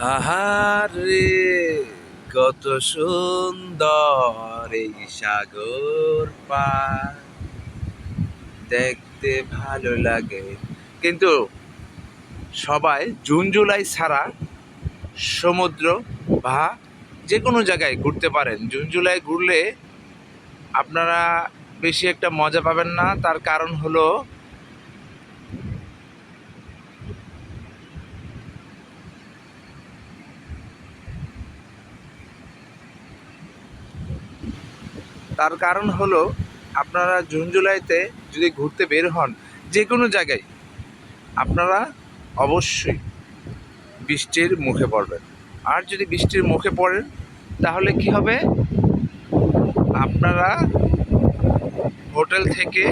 আহারে কত সুন্দর এই সাগর পার, দেখতে ভালো লাগে। কিন্তু সবাই জুন জুলাই ছাড়া সমুদ্র বা যে কোনো জায়গায় ঘুরতে পারেন। জুন জুলাই ঘুরলে আপনারা বেশি একটা মজা পাবেন না। তার কারণ হলো আপনারা জুন জুলাইতে যদি ঘুরতে বের হন যে কোনো জায়গায়, আপনারা অবশ্যই বৃষ্টির মুখে পড়বেন। আর যদি বৃষ্টির মুখে পড়েন তাহলে কি হবে, আপনারা হোটেল থেকে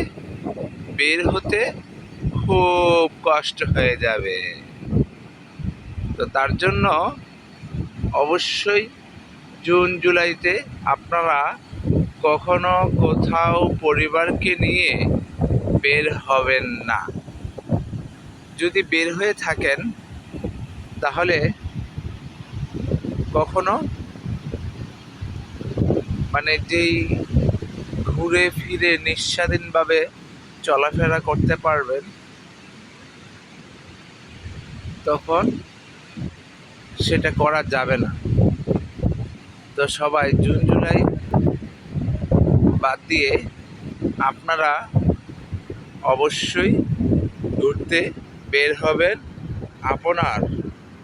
বের হতে খুব কষ্ট হয়ে যাবে। তো তার জন্য অবশ্যই জুন জুলাইতে আপনারা কখনো কোথাও পরিবারকে নিয়ে বের হবেন না। যদি বের হয়ে থাকেন তাহলে কখনো যেই ঘুরে ফিরে নিঃস্বাধীনভাবে চলাফেরা করতে পারবেন, তখন সেটা করা যাবে না। তো সবাই জুন জুলাই বাদ দিয়ে আপনারা অবশ্যই ঘুরতে বের হবেন আপনার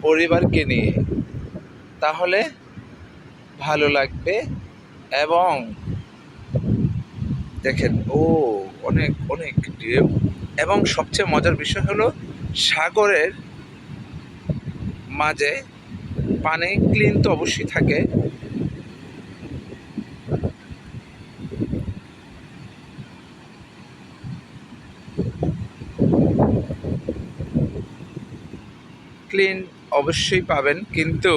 পরিবারকে নিয়ে, তাহলে ভালো লাগবে। এবং দেখেন অনেক অনেক ঢেউ, এবং সবচেয়ে মজার বিষয় হলো সাগরের মাঝে পানি ক্লিন তো অবশ্যই থাকে, ক্লিন অবশ্যই পাবেন। কিন্তু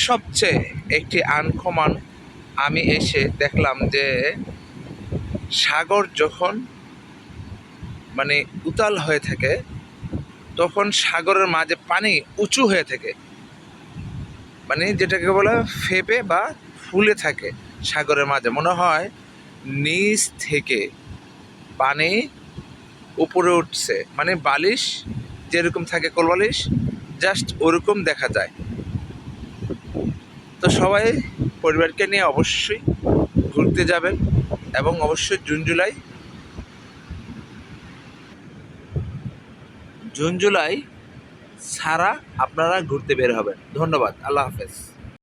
সবচেয়ে একটি আনকমন আমি এসে দেখলাম যে সাগর যখন উতাল হয়ে থাকে, তখন সাগরের মাঝে পানি উঁচু হয়ে থাকে, যেটাকে বলা ফেপে বা ফুলে থাকে। সাগরের মাঝে মনে হয় নিচ থেকে পানি উপরে উঠছে, বালিশ যেরকম থাকে, কোলবালিশ জাস্ট ওরকম দেখা যায়। তো সবাই পরিবারকে নিয়ে অবশ্যই ঘুরতে যাবেন, এবং অবশ্যই জুন জুলাই ছাড়া আপনারা ঘুরতে বের হবেন। ধন্যবাদ। আল্লাহ হাফেজ।